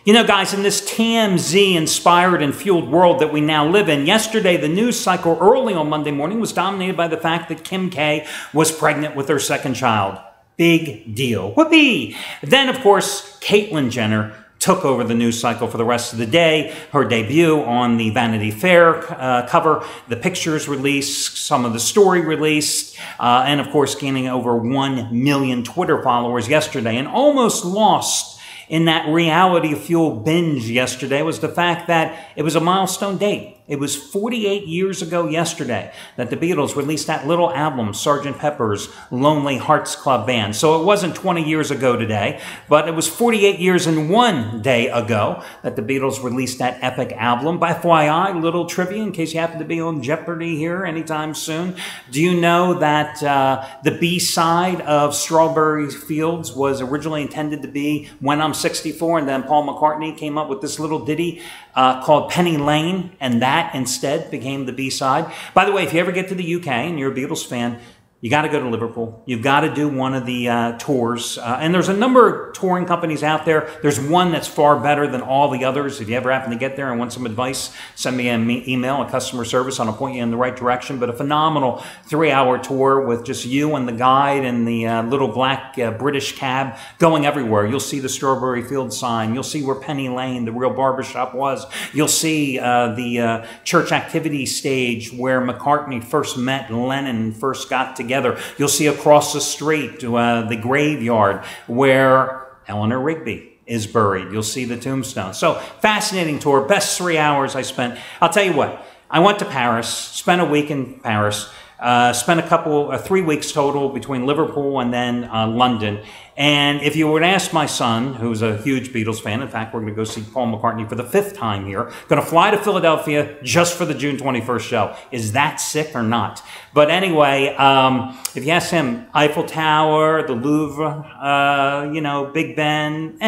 You know, guys, in this TMZ-inspired and fueled world that we now live in, yesterday the news cycle early on Monday morning was dominated by the fact that Kim K was pregnant with her second child. Big deal. Whoopee! Then, of course, Caitlyn Jenner took over the news cycle for the rest of the day. Her debut on the Vanity Fair cover, the pictures released, some of the story released, and of course gaining over 1 million Twitter followers yesterday. And almost lost in that reality fuel binge yesterday was the fact that it was a milestone date. It was 48 years ago yesterday that the Beatles released that little album, Sgt. Pepper's Lonely Hearts Club Band. So it wasn't 20 years ago today, but it was 48 years and 1 day ago that the Beatles released that epic album. By FYI, little trivia in case you happen to be on Jeopardy here anytime soon. Do you know that the B-side of Strawberry Fields was originally intended to be When I'm 64, and then Paul McCartney came up with this little ditty called Penny Lane, and that instead became the B-side. By the way, if you ever get to the UK and you're a Beatles fan, you got to go to Liverpool. You've got to do one of the tours. And there's a number of touring companies out there. There's one that's far better than all the others. If you ever happen to get there and want some advice, send me an email at customer service, and I'll point you in the right direction. But a phenomenal 3-hour tour with just you and the guide and the little black British cab going everywhere. You'll see the Strawberry Fields sign. You'll see where Penny Lane, the real barbershop, was. You'll see the church activity stage where McCartney first met Lennon and first got together. You'll see across the street the graveyard where Eleanor Rigby is buried. You'll see the tombstone. So fascinating tour. Best 3 hours I spent. I'll tell you what. I went to Paris, spent a week in Paris, spent 3 weeks total between Liverpool and then London. And if you were to ask my son, who's a huge Beatles fan, in fact, we're going to go see Paul McCartney for the 5th time here, going to fly to Philadelphia just for the June 21st show. Is that sick or not? But anyway, if you ask him, Eiffel Tower, the Louvre, you know, Big Ben,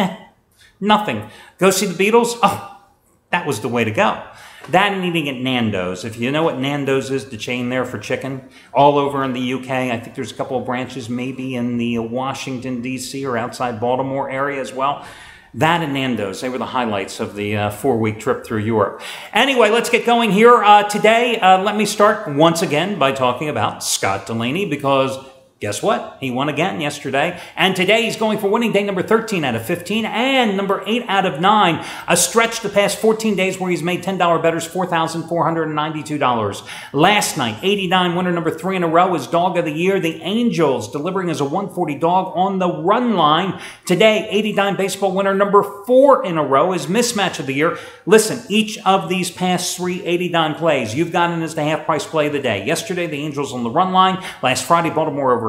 nothing. Go see the Beatles? Oh, that was the way to go. That and eating at Nando's. If you know what Nando's is, the chain there for chicken, all over in the UK. I think there's a couple of branches maybe in the Washington, D.C. or outside Baltimore area as well. That and Nando's, they were the highlights of the 4-week trip through Europe. Anyway, let's get going here. Today, let me start once again by talking about Scott Delaney, because guess what? He won again yesterday. And today he's going for winning day number 13 out of 15 and number 8 out of 9. A stretch the past 14 days where he's made $10 bettors, $4,492. Last night, 89 winner number 3 in a row is Dog of the Year. The Angels delivering as a 140 dog on the run line. Today, 89 baseball winner number 4 in a row is Mismatch of the Year. Listen, each of these past 3 89 plays, you've gotten as the half-price play of the day. Yesterday, the Angels on the run line. Last Friday, Baltimore over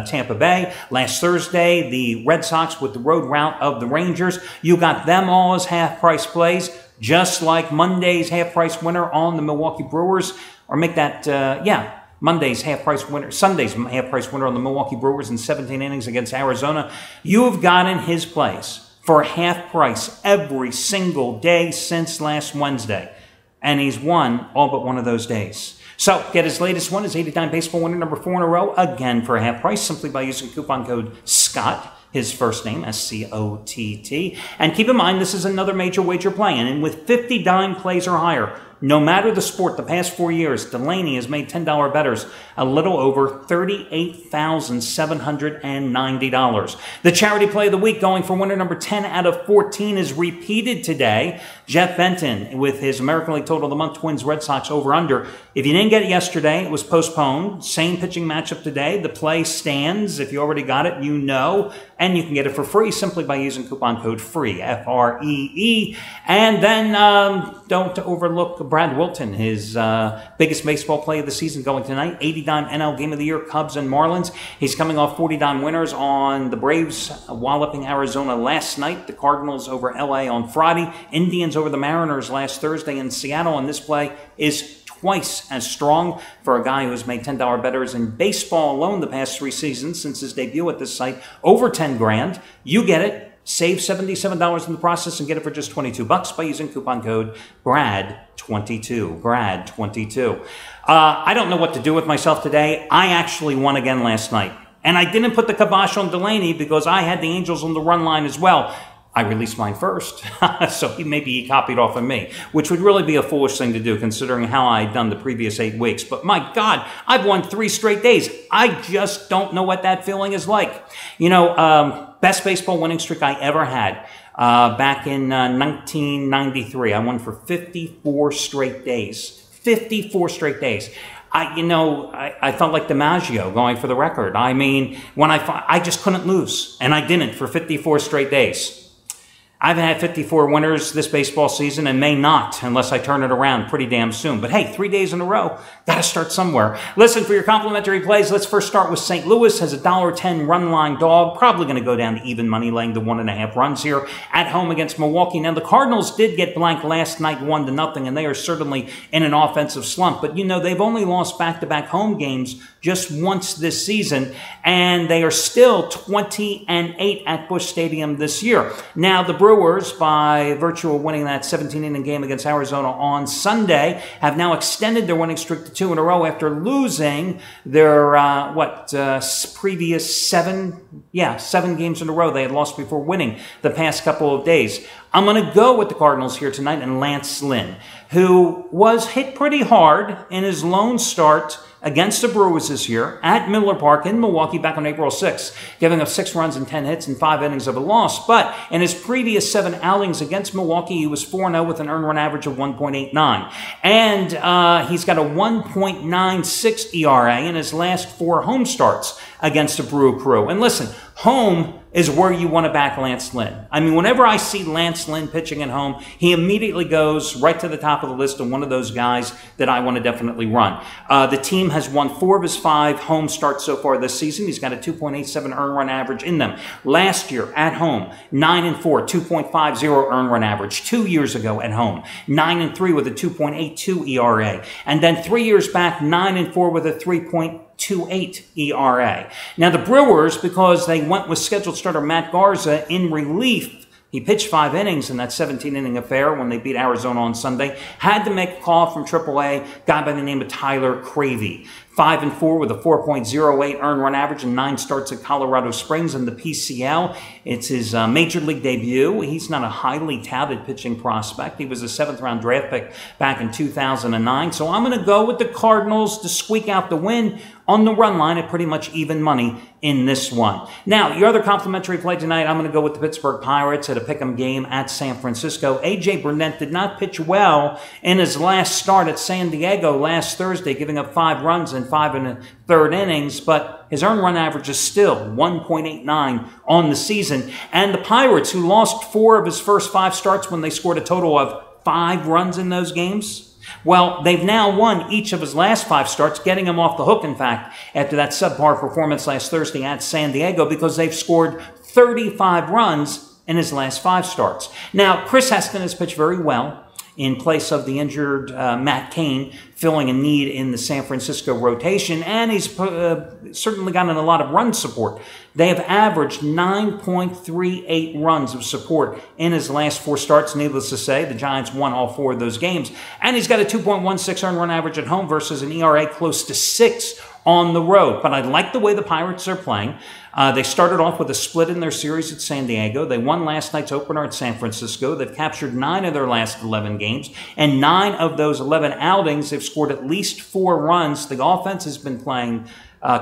Tampa Bay. Last Thursday, the Red Sox with the road route of the Rangers. You got them all as half-price plays, just like Monday's half-price winner on the Milwaukee Brewers. Or make that, Monday's half-price winner, Sunday's half-price winner on the Milwaukee Brewers in 17 innings against Arizona. You have gotten his plays for half price every single day since last Wednesday. And he's won all but one of those days. So, get his latest one, his 89 baseball winner number 4 in a row, again for half price, simply by using coupon code SCOTT, his first name, S-C-O-T-T. And keep in mind, this is another major wager play, and with 50 dime plays or higher, no matter the sport, the past 4 years, Delaney has made $10 bettors a little over $38,790. The charity play of the week going for winner number 10 out of 14 is repeated today. Jeff Benton with his American League Total of the Month, Twins Red Sox over-under. If you didn't get it yesterday, it was postponed. Same pitching matchup today. The play stands. If you already got it, you know. And you can get it for free simply by using coupon code FREE, F-R-E-E. And then don't overlook Brad Wilton, his biggest baseball play of the season going tonight. 80-dime NL Game of the Year, Cubs and Marlins. He's coming off 40-dime winners on the Braves, walloping Arizona last night. The Cardinals over L.A. on Friday. Indians over the Mariners last Thursday in Seattle. And this play is twice as strong for a guy who's made $10 bettors in baseball alone the past 3 seasons since his debut at this site. Over 10 grand. You get it. Save $77 in the process and get it for just $22 by using coupon code BRAD22. BRAD22. I don't know what to do with myself today. I actually won again last night. And I didn't put the kibosh on Delaney because I had the Angels on the run line as well. I released mine first, so maybe he copied off of me, which would really be a foolish thing to do considering how I had done the previous 8 weeks. But my God, I've won 3 straight days. I just don't know what that feeling is like. You know, best baseball winning streak I ever had back in 1993. I won for 54 straight days. 54 straight days. I felt like DiMaggio going for the record. I mean, when I just couldn't lose, and I didn't for 54 straight days. I haven't had 54 winners this baseball season and may not unless I turn it around pretty damn soon. But hey, 3 days in a row, got to start somewhere. Listen, for your complimentary plays, let's first start with St. Louis. Has a $1.10 run line dog. Probably going to go down to even money, laying the 1.5 runs here at home against Milwaukee. Now, the Cardinals did get blanked last night 1-0, and they are certainly in an offensive slump. But, you know, they've only lost back-to-back home games just once this season, and they are still 20-8 at Busch Stadium this year. Now, the Brewers, by virtue of winning that 17-inning game against Arizona on Sunday, have now extended their winning streak to 2 in a row after losing their, previous 7 games in a row they had lost before winning the past couple of days. I'm going to go with the Cardinals here tonight and Lance Lynn, who was hit pretty hard in his lone start against the Brewers this year at Miller Park in Milwaukee back on April 6th, giving up 6 runs and 10 hits and 5 innings of a loss. But in his previous 7 outings against Milwaukee, he was 4-0 with an earned run average of 1.89. And he's got a 1.96 ERA in his last 4 home starts against the Brew Crew. And listen, home is where you want to back Lance Lynn. I mean, whenever I see Lance Lynn pitching at home, he immediately goes right to the top of the list and one of those guys that I want to definitely run. The team has won 4 of his 5 home starts so far this season. He's got a 2.87 earned run average in them. Last year at home, 9-4, 2.50 earned run average. 2 years ago at home, 9-3 with a 2.82 ERA. And then 3 years back, 9-4 with a 3.28 ERA. Now the Brewers, because they went with scheduled starter Matt Garza in relief, he pitched 5 innings in that 17-inning affair when they beat Arizona on Sunday, had to make a call from AAA, guy by the name of Tyler Cravey. 5-4 with a 4.08 earned run average and 9 starts at Colorado Springs in the PCL. It's his major league debut. He's not a highly touted pitching prospect. He was a 7th-round draft pick back in 2009. So I'm going to go with the Cardinals to squeak out the win on the run line at pretty much even money in this one. Now, your other complimentary play tonight, I'm going to go with the Pittsburgh Pirates at a pick'em game at San Francisco. A.J. Burnett did not pitch well in his last start at San Diego last Thursday, giving up 5 runs in 5 1/3 innings, but his earned run average is still 1.89 on the season. And the Pirates, who lost 4 of his first 5 starts when they scored a total of 5 runs in those games, well, they've now won each of his last 5 starts, getting him off the hook, in fact, after that subpar performance last Thursday at San Diego, because they've scored 35 runs in his last 5 starts. Now, Chris Heston has pitched very well in place of the injured Matt Cain, filling a need in the San Francisco rotation, and he's certainly gotten a lot of run support. They have averaged 9.38 runs of support in his last 4 starts. Needless to say, the Giants won all 4 of those games, and he's got a 2.16 earned run average at home versus an ERA close to 6 on the road. But I like the way the Pirates are playing. They started off with a split in their series at San Diego. They won last night's opener at San Francisco. They've captured 9 of their last 11 games, and 9 of those 11 outings, they've scored at least 4 runs. The offense has been playing,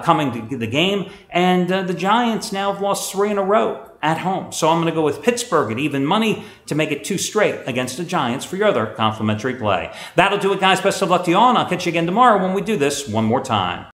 coming to the game, and the Giants now have lost 3 in a row at home. So I'm going to go with Pittsburgh at even money to make it 2 straight against the Giants for your other complimentary play. That'll do it, guys. Best of luck to you all, and I'll catch you again tomorrow when we do this one more time.